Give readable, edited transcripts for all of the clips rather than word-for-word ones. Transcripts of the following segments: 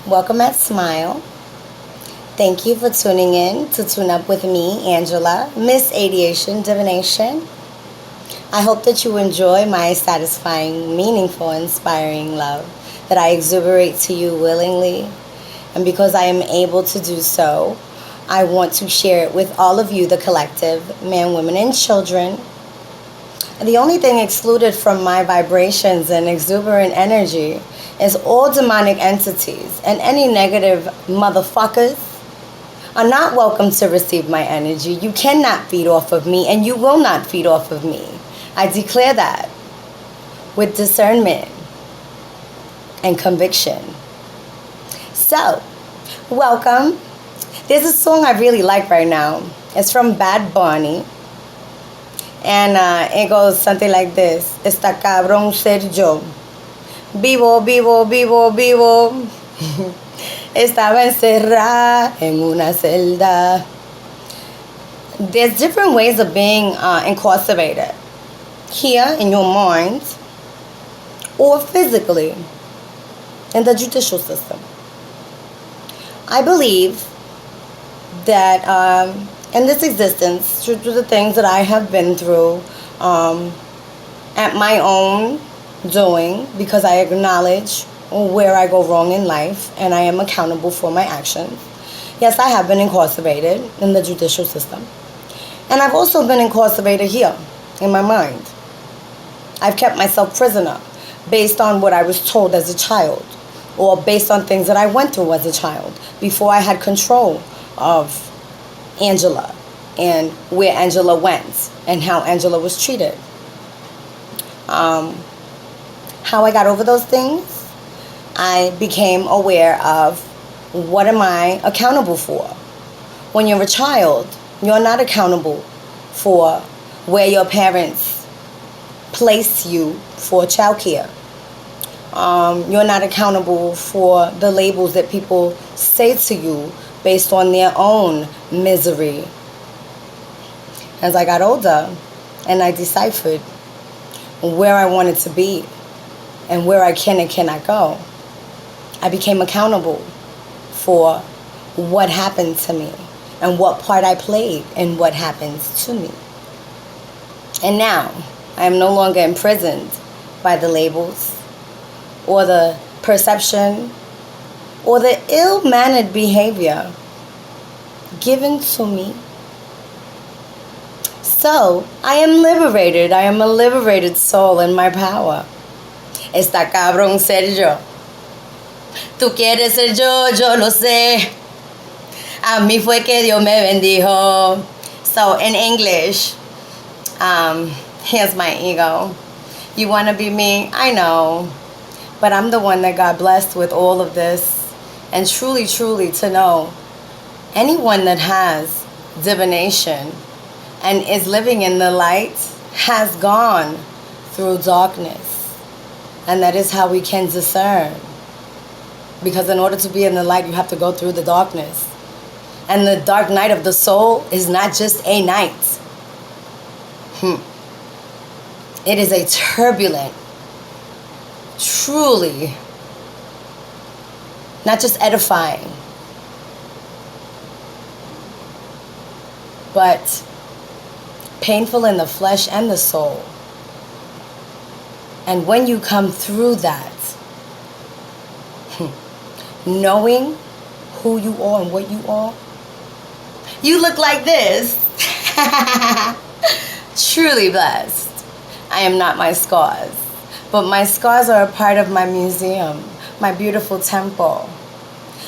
Welcome at Smile. Thank you for tuning in to Tune Up with me, Angela, Miss Aviation Divination. I hope that you enjoy my satisfying, meaningful, inspiring love that I exuberate to you willingly. And because I am able to do so, I want to share it with all of you, the collective, men, women, and children. The only thing excluded from my vibrations and exuberant energy is all demonic entities, and any negative motherfuckers are not welcome to receive my energy. You cannot feed off of me, and you will not feed off of me. I declare that with discernment and conviction. So, welcome. There's a song I really like right now. It's from Bad Bunny. And it goes something like this. Está cabrón ser yo. Vivo, vivo, vivo, vivo. Estaba encerrada en una celda. There's different ways of being incarcerated. Here in your mind or physically in the judicial system. I believe that in this existence, through the things that I have been through at my own doing, because I acknowledge where I go wrong in life and I am accountable for my actions. Yes, I have been incarcerated in the judicial system. And I've also been incarcerated here in my mind. I've kept myself prisoner based on what I was told as a child, or based on things that I went through as a child before I had control of Angela and where Angela went and how Angela was treated. How I got over those things, I became aware of what am I accountable for. When you're a child, you're not accountable for where your parents place you for childcare. You're not accountable for the labels that people say to you based on their own misery. As I got older and I deciphered where I wanted to be and where I can and cannot go, I became accountable for what happened to me and what part I played in what happens to me. And now I am no longer imprisoned by the labels or the perception or the ill-mannered behavior given to me. So, I am liberated. I am a liberated soul in my power. Está cabrón ser yo. Tú quieres ser yo, yo lo sé. A mí fue que Dios me bendijo. So, in English, here's my ego. You want to be me? I know. But I'm the one that got blessed with all of this. And truly, truly to know anyone that has divination and is living in the light has gone through darkness. And that is how we can discern. Because in order to be in the light, you have to go through the darkness. And the dark night of the soul is not just a night. It is a turbulent, truly, not just edifying, but painful in the flesh and the soul. And when you come through that, knowing who you are and what you are, you look like this. Truly blessed. I am not my scars, but my scars are a part of my museum, my beautiful temple.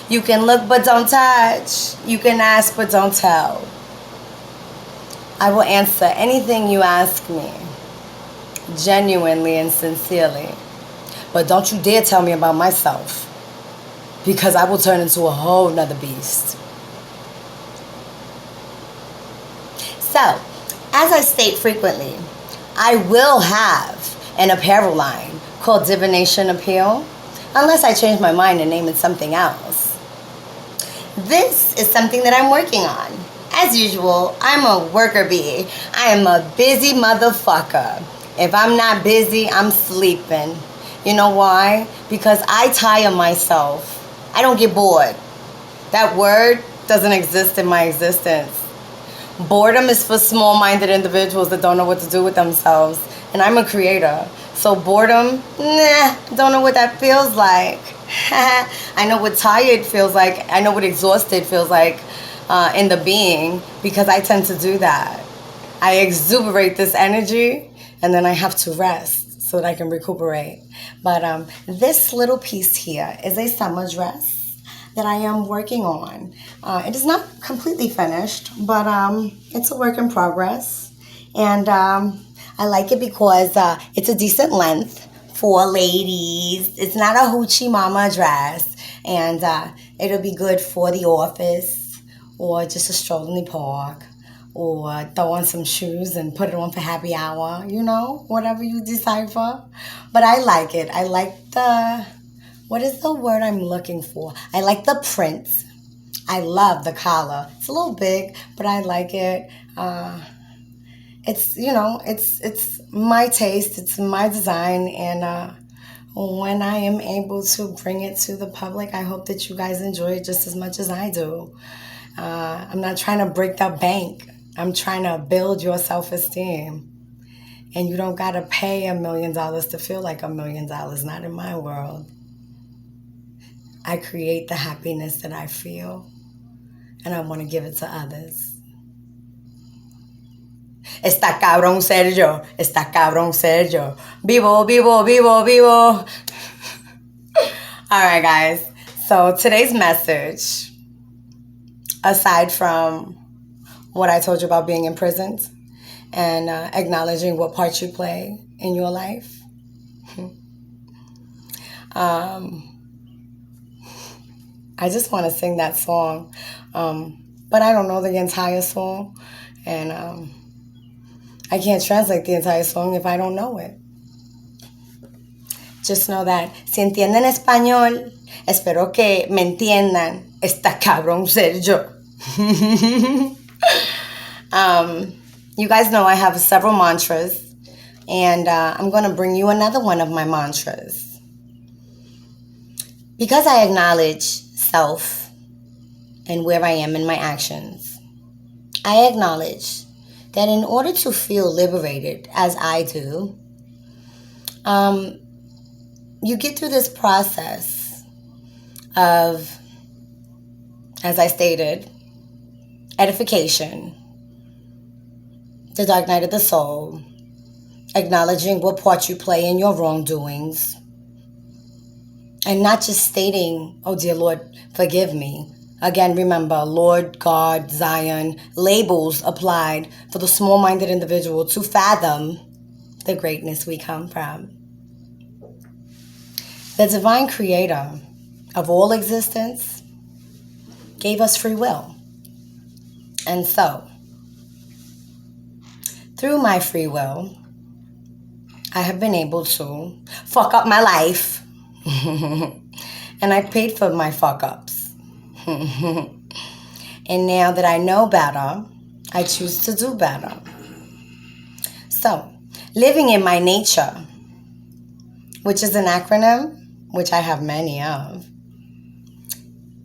You can look but don't touch. You can ask but don't tell. I will answer anything you ask me, genuinely and sincerely. But don't you dare tell me about myself, because I will turn into a whole nother beast. So, as I state frequently, I will have an apparel line called Divination Appeal, unless I change my mind and name it something else. This is something that I'm working on. As usual, I'm a worker bee. I am a busy motherfucker. If I'm not busy, I'm sleeping. You know why? Because I tire myself I don't get bored. That word doesn't exist in my existence. Boredom is for small-minded individuals that don't know what to do with themselves. And I'm a creator. So boredom, don't know what that feels like. I know what tired feels like. I know what exhausted feels like in the being, because I tend to do that. I exuberate this energy and then I have to rest so that I can recuperate. But this little piece here is a summer dress that I am working on. It is not completely finished, but it's a work in progress. And I like it because it's a decent length for ladies. It's not a hoochie mama dress. And it'll be good for the office or just a stroll in the park, or throw on some shoes and put it on for happy hour, whatever you decide for. But I like it. I like what is the word I'm looking for? I like the print. I love the collar. It's a little big, but I like it. It's my taste. It's my design. And when I am able to bring it to the public, I hope that you guys enjoy it just as much as I do. I'm not trying to break the bank. I'm trying to build your self-esteem. And you don't got to pay $1 million to feel like $1 million. Not in my world. I create the happiness that I feel, and I want to give it to others. Está cabrón ser yo. Está cabrón ser yo. Vivo, vivo, vivo, vivo. All right, guys. So today's message, aside from what I told you about being imprisoned and acknowledging what part you play in your life, I just want to sing that song, but I don't know the entire song, and I can't translate the entire song if I don't know it. Just know that si entienden español, espero que me entiendan. Está cabrón ser yo. You guys know I have several mantras, and I'm going to bring you another one of my mantras. Because I acknowledge self and where I am in my actions, I acknowledge that in order to feel liberated, as I do, you get through this process of, as I stated, edification, the dark night of the soul, acknowledging what part you play in your wrongdoings, and not just stating, oh dear Lord, forgive me. Again, remember, Lord, God, Zion, labels applied for the small-minded individual to fathom the greatness we come from. The divine creator of all existence gave us free will. And so, through my free will, I have been able to fuck up my life. And I paid for my fuck-ups. And now that I know better, I choose to do better. So, living in my nature, which is an acronym, which I have many of,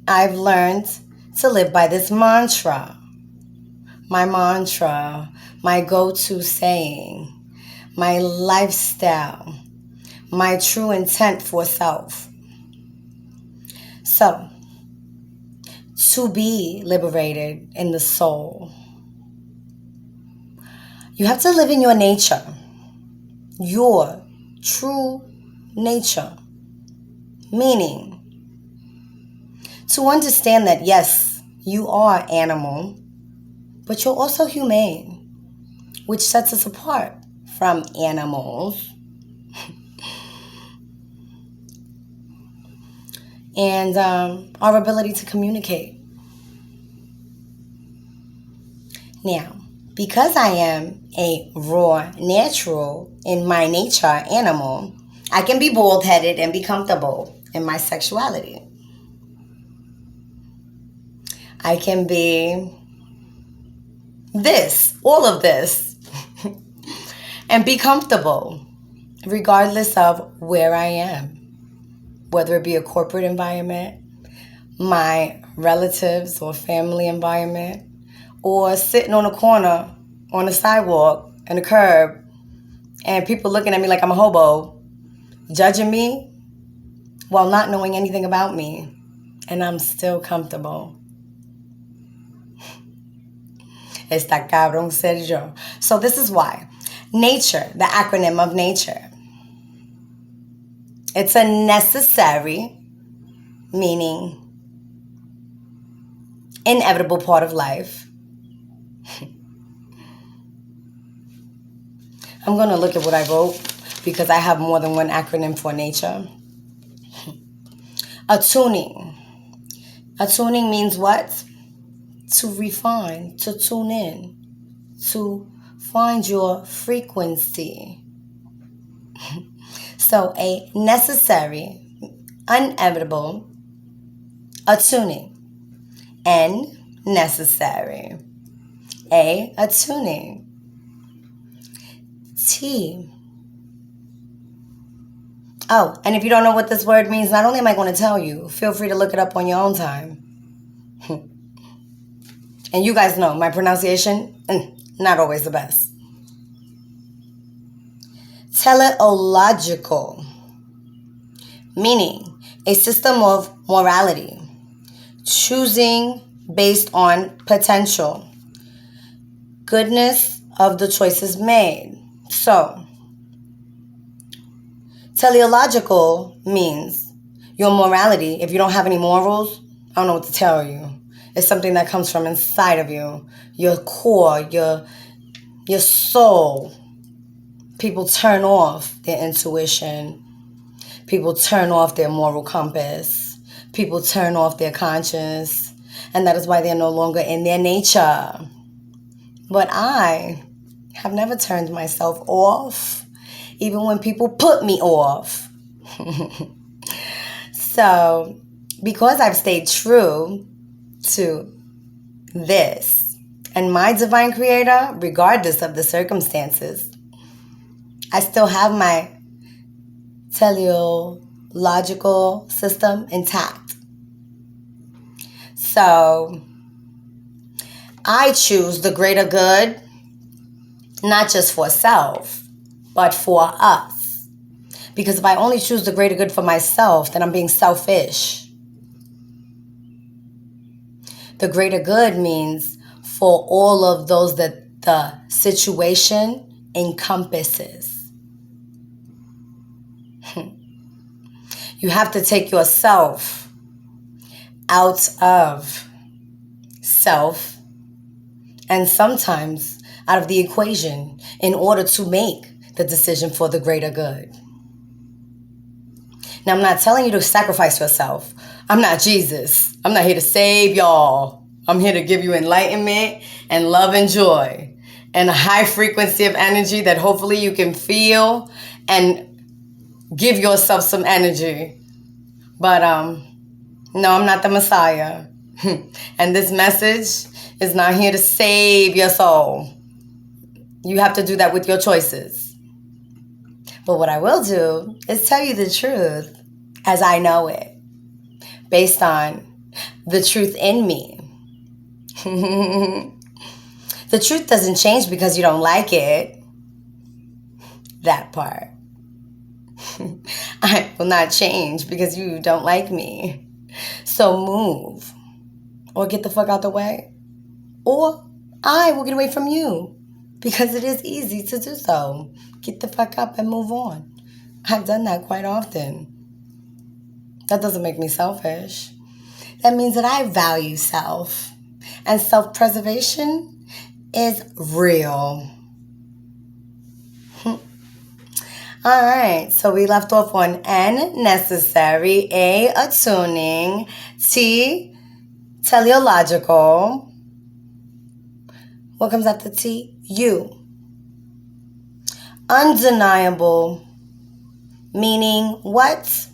I've learned to live by this mantra. My mantra, my go-to saying, my lifestyle, my true intent for self. So, to be liberated in the soul, you have to live in your nature, your true nature. Meaning, to understand that yes, you are animal, but you're also humane, which sets us apart from animals. And our ability to communicate. Now, because I am a raw, natural, in my nature animal, I can be bald-headed and be comfortable in my sexuality. I can be this, all of this, and be comfortable regardless of where I am. Whether it be a corporate environment, my relatives or family environment, or sitting on a corner on the sidewalk and the curb and people looking at me like I'm a hobo, judging me while not knowing anything about me, and I'm still comfortable. Está cabrón ser yo. So this is why. Nature, the acronym of nature. It's a necessary, meaning inevitable part of life. I'm going to look at what I wrote because I have more than one acronym for nature. Attuning. Attuning means what? To refine, to tune in, to find your frequency. So a necessary, inevitable, attuning. N, necessary. A, attuning. T. Oh, and if you don't know what this word means, not only am I going to tell you, feel free to look it up on your own time. And you guys know my pronunciation, not always the best. Teleological, meaning a system of morality, choosing based on potential, goodness of the choices made. So, teleological means your morality. If you don't have any morals, I don't know what to tell you. It's something that comes from inside of you, your core, your soul. People turn off their intuition. People turn off their moral compass. People turn off their conscience. And that is why they're no longer in their nature. But I have never turned myself off, even when people put me off. So, because I've stayed true to this and my divine creator, regardless of the circumstances, I still have my teleological system intact. So I choose the greater good, not just for self, but for us. Because if I only choose the greater good for myself, then I'm being selfish. The greater good means for all of those that the situation encompasses. You have to take yourself out of self and sometimes out of the equation in order to make the decision for the greater good. Now, I'm not telling you to sacrifice yourself. I'm not Jesus. I'm not here to save y'all. I'm here to give you enlightenment and love and joy and a high frequency of energy that hopefully you can feel and give yourself some energy. But no, I'm not the Messiah. And this message is not here to save your soul. You have to do that with your choices. But what I will do is tell you the truth as I know it, based on the truth in me. The truth doesn't change because you don't like it. That part. I will not change because you don't like me. So move. Or get the fuck out the way. Or I will get away from you. Because it is easy to do so. Get the fuck up and move on. I've done that quite often. That doesn't make me selfish. That means that I value self. And self-preservation is real. All right, so we left off on N, necessary, A, attuning, T, teleological. What comes after T? U. Undeniable, meaning what?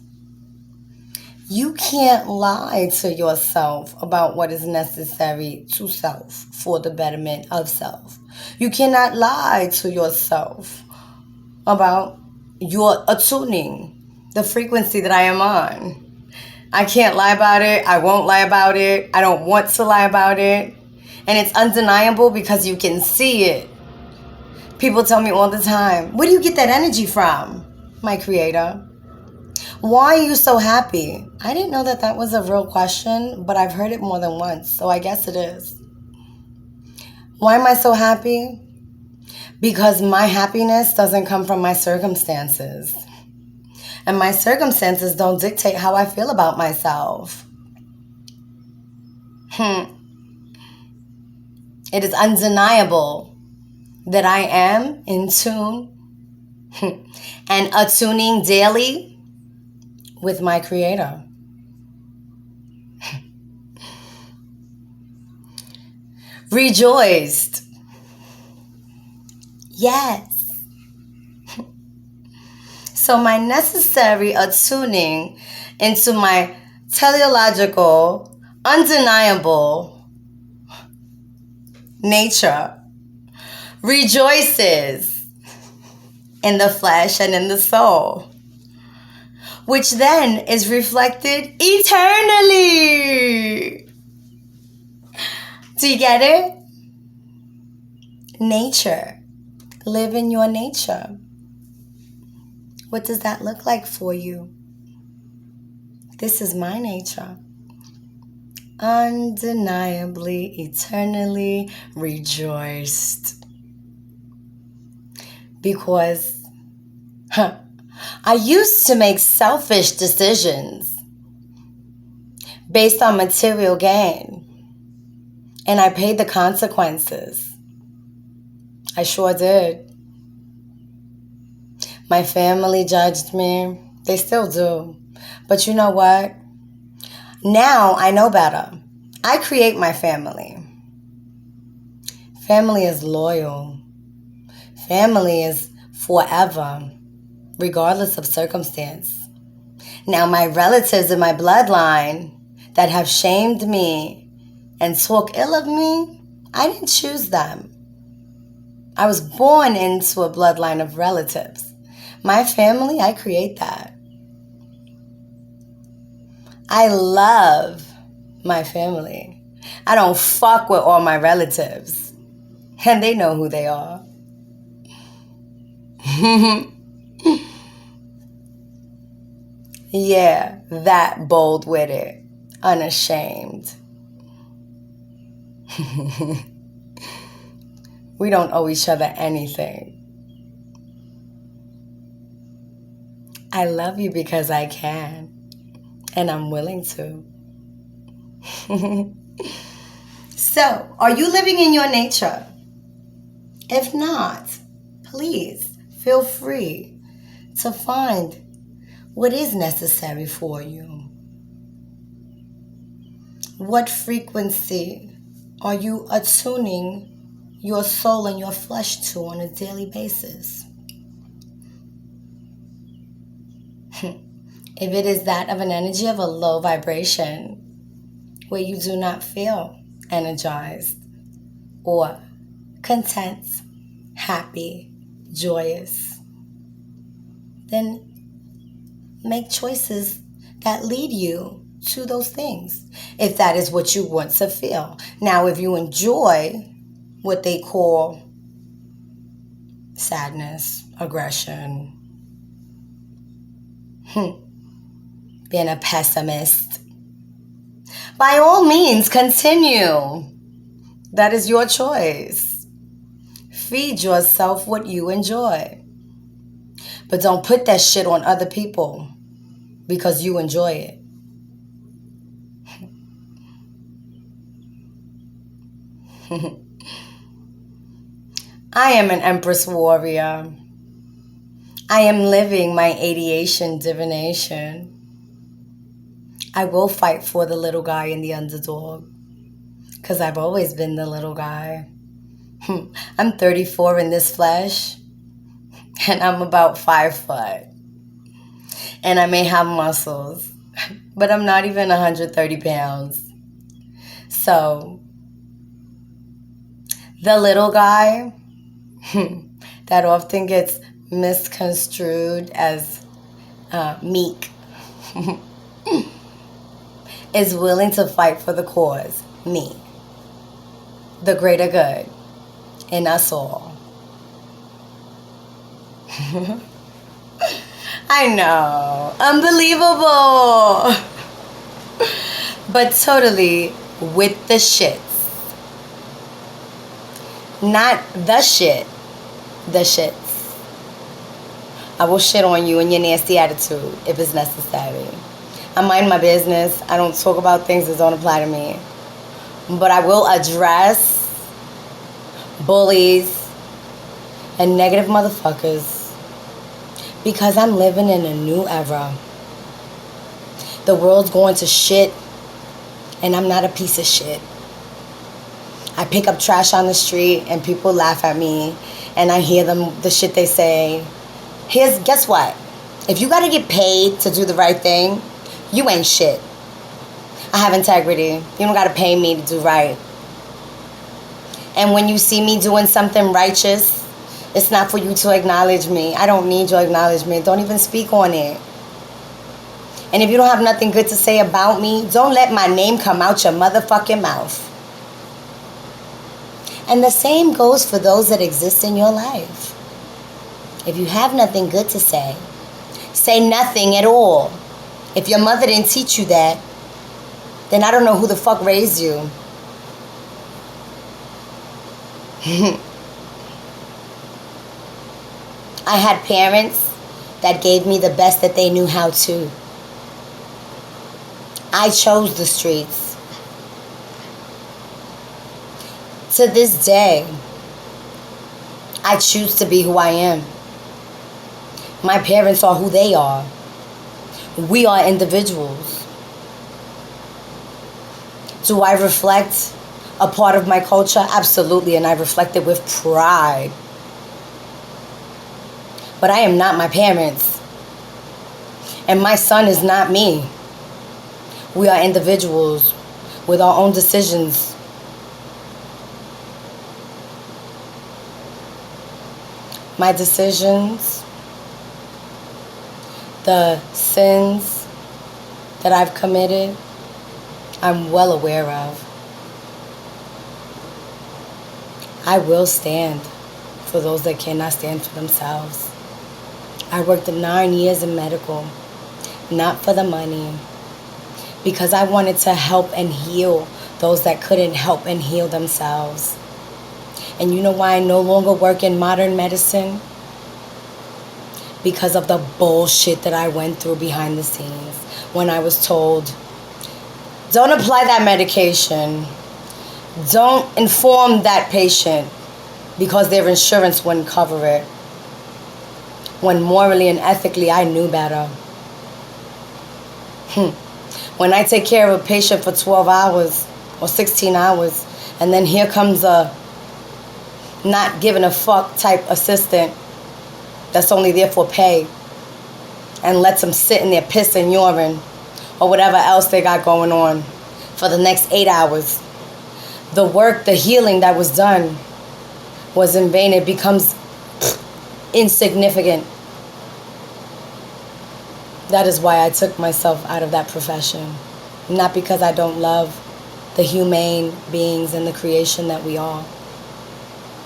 You can't lie to yourself about what is necessary to self for the betterment of self. You cannot lie to yourself about your attuning, the frequency that I am on. I can't lie about it. I won't lie about it. I don't want to lie about it. And it's undeniable because you can see it. People tell me all the time, where do you get that energy from? My creator. Why are you so happy? I didn't know that that was a real question, but I've heard it more than once, so I guess it is. Why am I so happy? Because my happiness doesn't come from my circumstances. And my circumstances don't dictate how I feel about myself. It is undeniable that I am in tune and attuning daily with my creator. Rejoiced. Yes. So my necessary attuning into my teleological, undeniable nature rejoices in the flesh and in the soul, which then is reflected eternally. Do you get it? Nature. Live in your nature. What does that look like for you? This is my nature. Undeniably, eternally rejoiced. Because I used to make selfish decisions based on material gain. And I paid the consequences. I sure did. My family judged me. They still do. But you know what? Now I know better. I create my family. Family is loyal. Family is forever, regardless of circumstance. Now my relatives in my bloodline that have shamed me and talk ill of me, I didn't choose them. I was born into a bloodline of relatives. My family, I create that. I love my family. I don't fuck with all my relatives. And they know who they are. Yeah, that bold with it. Unashamed. We don't owe each other anything. I love you because I can, and I'm willing to. So, are you living in your nature? If not, please feel free to find what is necessary for you. What frequency are you attuning your soul and your flesh to on a daily basis? If it is that of an energy of a low vibration, where you do not feel energized or content, happy, joyous, then make choices that lead you to those things, if that is what you want to feel. Now, if you enjoy what they call sadness, aggression, being a pessimist, by all means, continue. That is your choice. Feed yourself what you enjoy. But don't put that shit on other people because you enjoy it. I am an Empress warrior. I am living my adiation divination. I will fight for the little guy and the underdog, because I've always been the little guy. I'm 34 in this flesh, and I'm about 5 foot. And I may have muscles, but I'm not even 130 pounds. So, the little guy that often gets misconstrued as meek. is willing to fight for the cause, me, the greater good in us all. I know, unbelievable, but totally with the shits. Not the shit, the shits. I will shit on you and your nasty attitude if it's necessary. I mind my business. I don't talk about things that don't apply to me. But I will address bullies and negative motherfuckers because I'm living in a new era. The world's going to shit and I'm not a piece of shit. I pick up trash on the street and people laugh at me and I hear the shit they say. Guess what? If you gotta get paid to do the right thing, you ain't shit. I have integrity. You don't gotta pay me to do right. And when you see me doing something righteous, it's not for you to acknowledge me. I don't need your acknowledgement. Don't even speak on it. And if you don't have nothing good to say about me, don't let my name come out your motherfucking mouth. And the same goes for those that exist in your life. If you have nothing good to say nothing at all. If your mother didn't teach you that, then I don't know who the fuck raised you. I had parents that gave me the best that they knew how to. I chose the streets. To this day, I choose to be who I am. My parents are who they are. We are individuals. Do I reflect a part of my culture? Absolutely, and I reflect it with pride. But I am not my parents. And my son is not me. We are individuals with our own decisions. My decisions, the sins that I've committed, I'm well aware of. I will stand for those that cannot stand for themselves. I worked 9 years in medical, not for the money, because I wanted to help and heal those that couldn't help and heal themselves. And you know why I no longer work in modern medicine? Because of the bullshit that I went through behind the scenes when I was told, don't apply that medication. Don't inform that patient because their insurance wouldn't cover it. When morally and ethically I knew better. When I take care of a patient for 12 hours or 16 hours and then here comes a not giving a fuck type assistant that's only there for pay and lets them sit in their piss and urine or whatever else they got going on for the next 8 hours. The work, the healing that was done was in vain. It becomes insignificant. That is why I took myself out of that profession. Not because I don't love the humane beings and the creation that we are,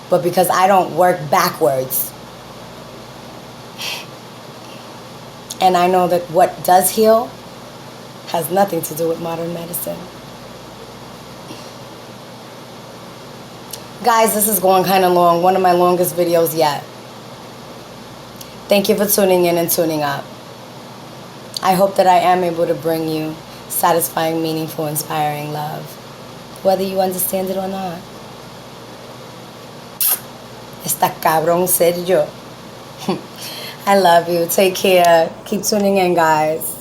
but because I don't work backwards. And I know that what does heal has nothing to do with modern medicine. Guys, this is going kind of long. One of my longest videos yet. Thank you for tuning in and tuning up. I hope that I am able to bring you satisfying, meaningful, inspiring love, whether you understand it or not. Está cabrón ser yo. I love you. Take care. Keep tuning in, guys.